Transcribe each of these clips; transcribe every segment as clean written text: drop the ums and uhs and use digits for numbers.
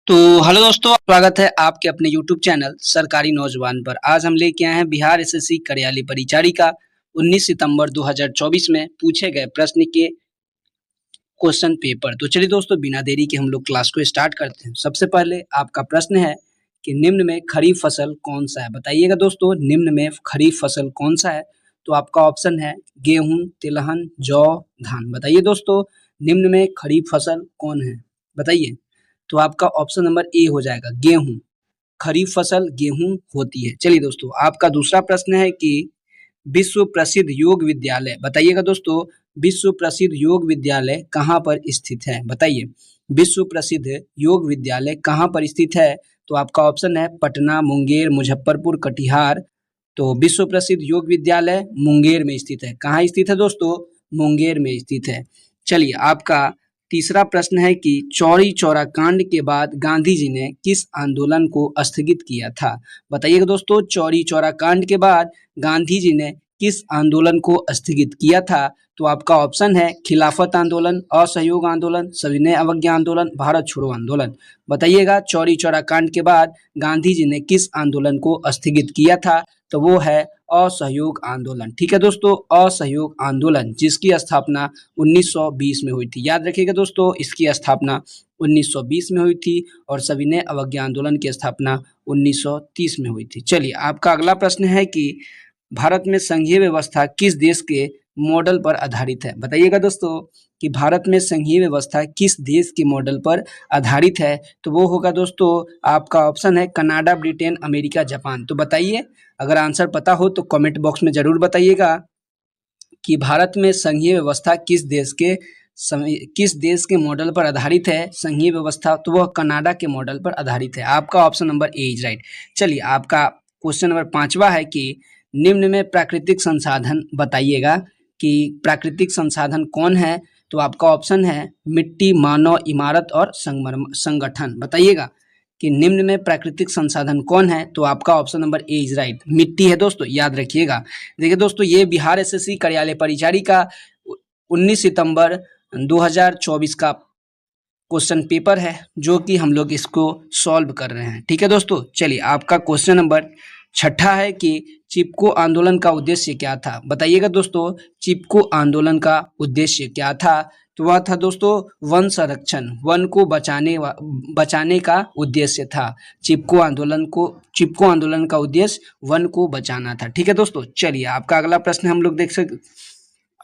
तो हेलो दोस्तों, स्वागत है आपके अपने YouTube चैनल सरकारी नौजवान पर। आज हम लेके आए हैं बिहार एसएससी कार्यालय परिचारिका 19 सितंबर 2024 में पूछे गए प्रश्न के क्वेश्चन पेपर। तो चलिए दोस्तों, बिना देरी के हम लोग क्लास को स्टार्ट करते हैं। सबसे पहले आपका प्रश्न है कि निम्न में खरीफ फसल कौन सा है। बताइएगा दोस्तों, निम्न में खरीफ फसल कौन सा है। तो आपका ऑप्शन है गेहूं, तिलहन, जौ, धान। बताइए दोस्तों, निम्न में खरीफ फसल कौन है, बताइए। तो आपका ऑप्शन नंबर ए हो जाएगा गेहूं। खरीफ फसल गेहूं होती है। चलिए दोस्तों, आपका दूसरा प्रश्न है कि विश्व प्रसिद्ध योग विद्यालय, बताइएगा दोस्तों, विश्व प्रसिद्ध योग विद्यालय कहाँ पर स्थित है। बताइए, विश्व प्रसिद्ध योग विद्यालय कहाँ पर स्थित है। तो आपका ऑप्शन है पटना, मुंगेर, मुजफ्फरपुर, कटिहार। तो विश्व प्रसिद्ध योग विद्यालय मुंगेर में स्थित है। कहाँ स्थित है दोस्तों, मुंगेर में स्थित है। चलिए, आपका तीसरा प्रश्न है कि चौरी चौरा कांड के बाद गांधी जी ने किस आंदोलन को स्थगित किया था। बताइएगा दोस्तों, चौरी चौरा कांड के बाद गांधी जी ने किस आंदोलन को स्थगित किया था। तो आपका ऑप्शन है खिलाफत आंदोलन, असहयोग आंदोलन, सविनय अवज्ञा आंदोलन, भारत छोड़ो आंदोलन। बताइएगा, चौरी चौरा कांड के बाद गांधी जी ने किस आंदोलन को स्थगित किया था। तो वो है असहयोग आंदोलन। ठीक है दोस्तों, असहयोग आंदोलन, जिसकी स्थापना 1920 में हुई थी। याद रखिएगा दोस्तों, इसकी स्थापना 1920 में हुई थी और सविनय अवज्ञा आंदोलन की स्थापना 1930 में हुई थी। चलिए, आपका अगला प्रश्न है कि भारत में संघीय व्यवस्था किस देश के मॉडल पर आधारित है। बताइएगा दोस्तों कि भारत में संघीय व्यवस्था किस देश के मॉडल पर आधारित है। तो वो होगा दोस्तों, आपका ऑप्शन है कनाडा, ब्रिटेन, अमेरिका, जापान। तो बताइए, अगर आंसर पता हो तो कमेंट बॉक्स में जरूर बताइएगा कि भारत में संघीय व्यवस्था किस देश के मॉडल पर आधारित है। संघीय व्यवस्था तो वह कनाडा के मॉडल पर आधारित है। आपका option number A is right. चलिए, आपका क्वेश्चन नंबर 5वां है कि निम्न में प्राकृतिक संसाधन बताइएगा कि प्राकृतिक संसाधन कौन है। तो आपका ऑप्शन है मिट्टी, मानव, इमारत और संगठन। बताइएगा कि निम्न में प्राकृतिक संसाधन कौन है। तो आपका option number A is right, मिट्टी है दोस्तों, याद रखिएगा। देखिए दोस्तों, ये बिहार एसएससी कार्यालय परिचारिका 19 सितंबर 2024 का क्वेश्चन पेपर है, जो कि हम लोग इसको सॉल्व कर रहे हैं। ठीक है दोस्तों, चलिए, आपका क्वेश्चन नंबर 6 है कि चिपको आंदोलन का उद्देश्य क्या था। बताइएगा दोस्तों, चिपको आंदोलन का उद्देश्य क्या था। तो वह था दोस्तों वन संरक्षण, वन को बचाने का उद्देश्य था। चिपको आंदोलन का उद्देश्य वन को बचाना था। ठीक है दोस्तों, चलिए, आपका अगला प्रश्न हम लोग देख सकते।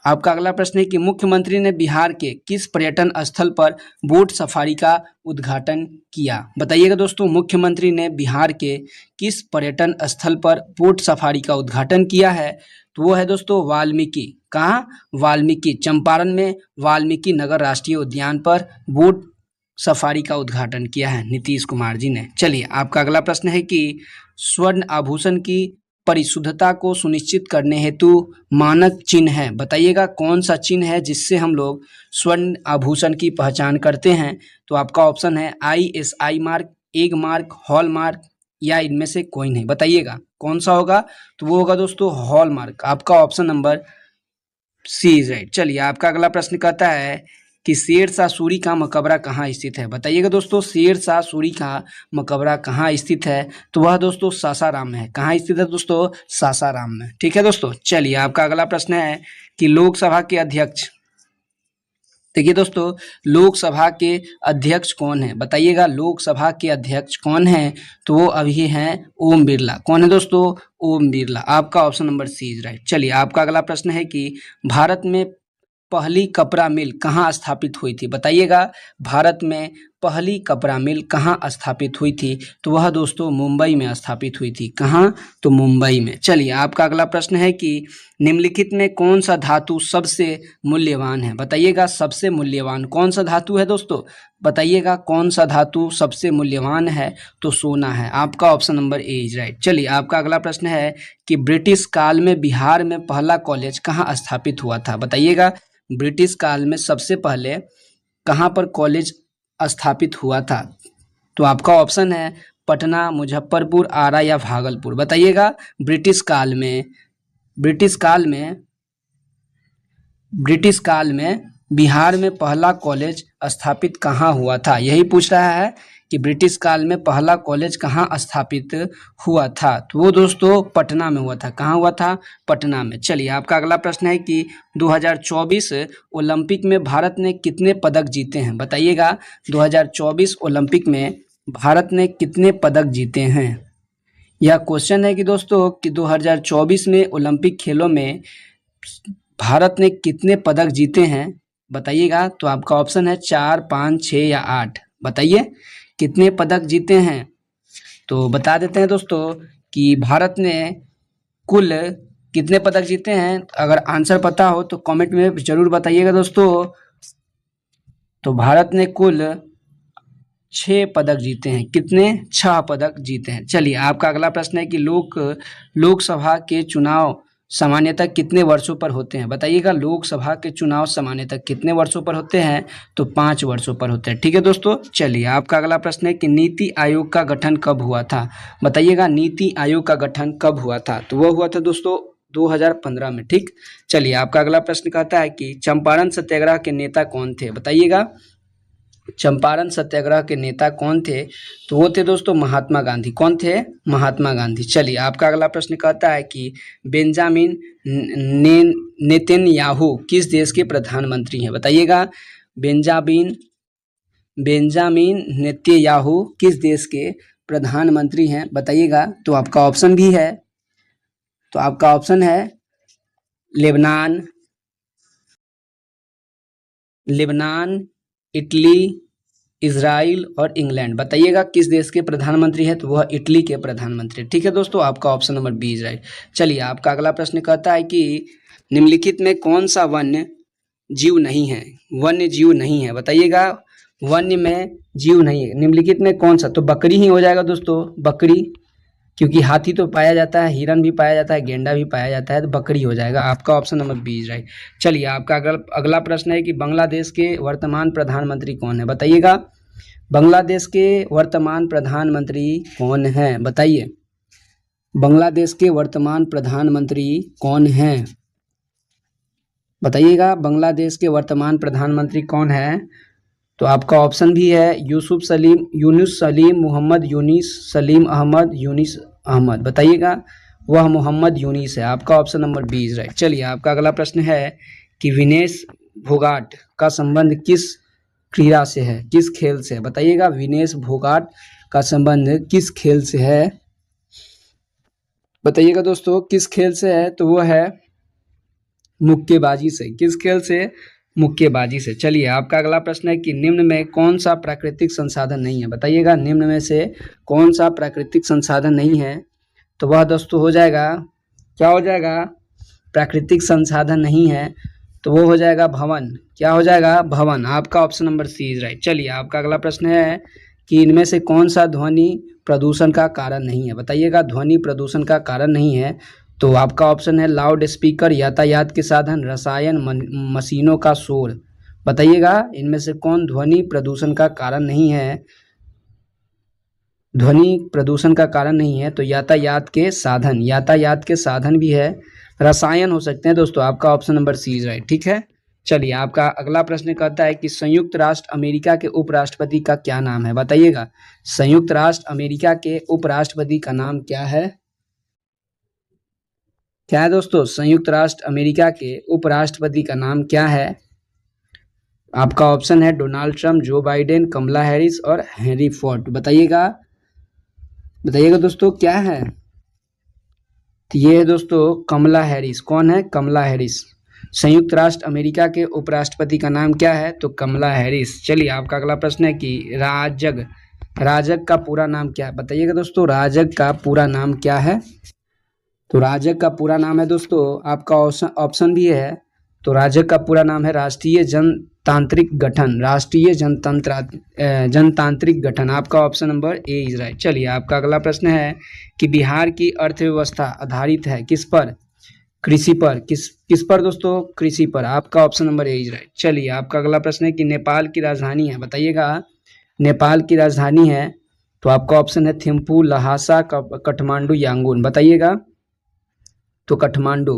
आपका अगला प्रश्न है कि मुख्यमंत्री ने बिहार के किस पर्यटन स्थल पर बोट सफारी का उद्घाटन किया। बताइएगा दोस्तों, मुख्यमंत्री ने बिहार के किस पर्यटन स्थल पर बोट सफारी का उद्घाटन किया है। तो वो है दोस्तों वाल्मीकि। कहाँ, वाल्मीकि, चंपारण में वाल्मीकि नगर राष्ट्रीय उद्यान पर बोट सफारी का उद्घाटन किया है नीतीश कुमार जी ने। चलिए, आपका अगला प्रश्न है कि स्वर्ण आभूषण की परिशुद्धता को सुनिश्चित करने हेतु मानक चिन्ह है। बताइएगा, कौन सा चिन्ह है जिससे हम लोग स्वर्ण आभूषण की पहचान करते हैं। तो आपका ऑप्शन है ISI mark, egg mark, hall mark या इनमें से कोई नहीं। बताइएगा कौन सा होगा। तो वो होगा दोस्तों हॉल मार्क। आपका option number C is right. चलिए, आपका अगला प्रश्न कहता है कि शेरशाह सूरी का मकबरा कहाँ स्थित है। बताइएगा दोस्तों, शेरशाह सूरी का मकबरा कहाँ स्थित है। तो वह दोस्तों सासाराम में है। कहाँ स्थित है दोस्तों, सासाराम में। ठीक है दोस्तों, चलिए, आपका अगला प्रश्न है कि लोकसभा के अध्यक्ष, देखिए दोस्तों, लोकसभा के अध्यक्ष कौन है। बताइएगा, लोकसभा के अध्यक्ष कौन है। तो वो अभी हैं ओम बिरला। कौन है दोस्तों, ओम बिरला। आपका option number C is right. चलिए, आपका अगला प्रश्न है कि भारत में पहली कपड़ा मिल कहाँ स्थापित हुई थी। बताइएगा, भारत में पहली कपड़ा मिल कहाँ स्थापित हुई थी। तो वह दोस्तों मुंबई में स्थापित हुई थी। कहाँ, तो मुंबई में। चलिए, आपका अगला प्रश्न है कि निम्नलिखित में कौन सा धातु सबसे मूल्यवान है। बताइएगा, सबसे मूल्यवान कौन सा धातु है दोस्तों। बताइएगा, कौन सा धातु सबसे मूल्यवान है। तो सोना है। आपका option number A is right. चलिए, आपका अगला प्रश्न है कि ब्रिटिश काल में बिहार में पहला कॉलेज कहाँ स्थापित हुआ था। बताइएगा, ब्रिटिश काल में सबसे पहले कहाँ पर कॉलेज स्थापित हुआ था। तो आपका ऑप्शन है पटना, मुजफ्फरपुर, आरा या भागलपुर। बताइएगा, ब्रिटिश काल में बिहार में पहला कॉलेज स्थापित कहाँ हुआ था। यही पूछ रहा है कि ब्रिटिश काल में पहला कॉलेज कहाँ स्थापित हुआ था? तो वो दोस्तों पटना में हुआ था। कहाँ हुआ था? पटना में। चलिए आपका अगला प्रश्न है कि 2024 ओलंपिक में भारत ने कितने पदक जीते हैं? बताइएगा 2024 ओलंपिक में भारत ने कितने पदक जीते हैं? यह क्वेश्चन है कि दोस्तों कि 2024 में ओलंपिक खेलों में भारत ने कितने पदक जीते हैं? बताइएगा। तो आपका ऑप्शन है 4, 5, 6 या 8। बताइए कितने पदक जीते हैं? तो बता देते हैं दोस्तों कि भारत ने कुल कितने पदक जीते हैं। अगर आंसर पता हो तो कमेंट में जरूर बताइएगा दोस्तों। तो भारत ने कुल 6 पदक जीते हैं। कितने? 6 पदक जीते हैं। चलिए आपका अगला प्रश्न है कि लोकसभा के चुनाव सामान्यतः कितने वर्षों पर होते हैं? बताइएगा लोकसभा के चुनाव सामान्यतः कितने वर्षों पर होते हैं? तो 5 वर्षों पर होते हैं। ठीक है दोस्तों। चलिए आपका अगला प्रश्न है कि नीति आयोग का गठन कब हुआ था? बताइएगा नीति आयोग का गठन कब हुआ था? तो वो हुआ था दोस्तों 2015 में। ठीक। चलिए आपका अगला प्रश्न कहता है कि चंपारण सत्याग्रह के नेता कौन थे? बताइएगा चंपारण सत्याग्रह के नेता कौन थे? तो वो थे दोस्तों महात्मा गांधी। कौन थे? महात्मा गांधी। चलिए आपका अगला प्रश्न कहता है कि बेंजामिन नेतन्याहू किस देश के प्रधानमंत्री हैं? बताइएगा बेंजामिन नेतन्याहू किस देश के प्रधानमंत्री हैं? बताइएगा। तो आपका ऑप्शन भी है, तो आपका ऑप्शन है लेबनान, इटली, इजराइल और इंग्लैंड। बताइएगा किस देश के प्रधानमंत्री है? तो वह इटली के प्रधानमंत्री। ठीक है दोस्तों। आपका option number B is right. चलिए आपका अगला प्रश्न कहता है कि निम्नलिखित में कौन सा वन्य जीव नहीं है? वन्य जीव नहीं है। बताइएगा वन्य में जीव नहीं है निम्नलिखित में कौन सा? तो बकरी ही हो जाएगा दोस्तों। बकरी, क्योंकि हाथी तो पाया जाता है, हिरन भी पाया जाता है, गेंडा भी पाया जाता है, तो बकरी हो जाएगा। आपका option number B is right. चलिए आपका अगला प्रश्न है कि बांग्लादेश के वर्तमान प्रधानमंत्री कौन है? बताइएगा बांग्लादेश के वर्तमान प्रधानमंत्री कौन है? बताइए बांग्लादेश के वर्तमान प्रधानमंत्री कौन है? बताइएगा बांग्लादेश के वर्तमान प्रधानमंत्री कौन है? तो आपका ऑप्शन भी है यूनुस सलीम, मोहम्मद यूनिस, सलीम अहमद, यूनिस अहमद। बताइएगा वह मोहम्मद यूनिस है। आपका option number B is right. चलिए आपका अगला प्रश्न है कि विनेश फोगाट का संबंध किस क्रीड़ा से है, किस खेल से है? बताइएगा विनेश फोगाट का संबंध किस खेल से है? बताइएगा दोस्तों किस खेल से है? तो वो है मुक्केबाजी से। किस खेल से? मुक्केबाजी से। चलिए आपका अगला प्रश्न है कि निम्न में कौन सा प्राकृतिक संसाधन नहीं है? बताइएगा निम्न में से कौन सा प्राकृतिक संसाधन नहीं है? तो वह दोस्तों हो जाएगा, क्या हो जाएगा? प्राकृतिक संसाधन नहीं है तो वो हो जाएगा भवन। क्या हो जाएगा? भवन। आपका option number C is right. चलिए आपका अगला प्रश्न है कि इनमें से कौन सा ध्वनि प्रदूषण का कारण नहीं है? बताइएगा ध्वनि प्रदूषण का कारण नहीं है। तो आपका ऑप्शन है लाउड स्पीकर, यातायात के साधन, रसायन, मशीनों का शोर। बताइएगा इनमें से कौन ध्वनि प्रदूषण का कारण नहीं है? ध्वनि प्रदूषण का कारण नहीं है तो यातायात के साधन, यातायात के साधन भी है, रसायन हो सकते हैं दोस्तों। आपका option number C is right. ठीक है। चलिए आपका अगला प्रश्न कहता है कि संयुक्त राष्ट्र अमेरिका के उपराष्ट्रपति का क्या नाम है? बताइएगा संयुक्त राष्ट्र अमेरिका के उपराष्ट्रपति का नाम क्या है? क्या है दोस्तों? संयुक्त राष्ट्र अमेरिका के उपराष्ट्रपति का नाम क्या है? आपका ऑप्शन है डोनाल्ड ट्रंप, जो बाइडेन, कमला हैरिस और हेनरी फोर्ड। बताइएगा दोस्तों क्या है? तो ये है दोस्तों कमला हैरिस। कौन है? कमला हैरिस। संयुक्त राष्ट्र अमेरिका के उपराष्ट्रपति का नाम क्या है? तो कमला हैरिस। चलिए आपका अगला प्रश्न है कि राजग का पूरा नाम क्या है? बताइएगा दोस्तों राजग का पूरा नाम क्या है? तो राजग का पूरा नाम है दोस्तों, आपका ऑप्शन भी है, तो राजग का पूरा नाम है राष्ट्रीय जनतांत्रिक गठन। राष्ट्रीय जनतांत्रिक गठन। आपका option number A is right. चलिए आपका अगला प्रश्न है कि बिहार की अर्थव्यवस्था आधारित है किस पर? कृषि पर। किस पर दोस्तों? कृषि पर। आपका option number A is right. चलिए आपका अगला प्रश्न है कि नेपाल की राजधानी है। बताइएगा नेपाल की राजधानी है, तो आपका ऑप्शन है थिम्पू, लहासा, काठमांडू, यांगून। बताइएगा तो काठमांडू।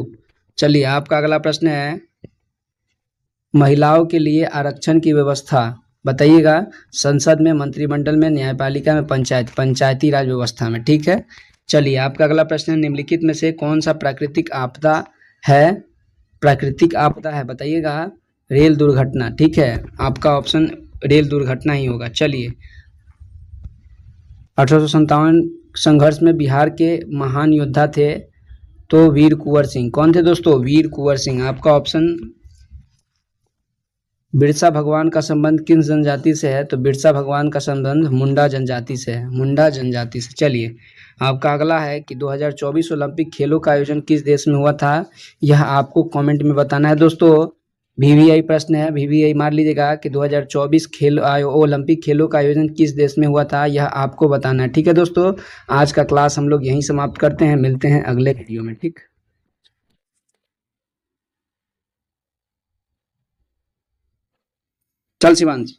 चलिए आपका अगला प्रश्न है महिलाओं के लिए आरक्षण की व्यवस्था बताइएगा। संसद में, मंत्रिमंडल में, न्यायपालिका में, पंचायती राज व्यवस्था में। ठीक है, चलिए आपका अगला प्रश्न है, निम्नलिखित में से कौन सा प्राकृतिक आपदा है? प्राकृतिक आपदा है, बताइएगा। रेल दुर्घटना। ठीक है, आपका ऑप्शन रेल दुर्घटना ही होगा। चलिए, 1857 संघर्ष में बिहार के महान योद्धा थे तो वीर कुंवर सिंह। कौन थे दोस्तों? वीर कुंवर सिंह। आपका ऑप्शन बिरसा भगवान का संबंध किस जनजाति से है? तो बिरसा भगवान का संबंध मुंडा जनजाति से है, मुंडा जनजाति से। चलिए, आपका अगला है कि 2024 ओलंपिक खेलों का आयोजन किस देश में हुआ था? यह आपको कमेंट में बताना है दोस्तों। वीवीआई प्रश्न है, वीवीआई मार लीजिएगा कि 2024 ओलंपिक खेलों का आयोजन किस देश में हुआ था, यह आपको बताना है। ठीक है दोस्तों, आज का क्लास हम लोग यहीं समाप्त करते हैं, मिलते हैं अगले वीडियो में। ठीक, चल शिवांश।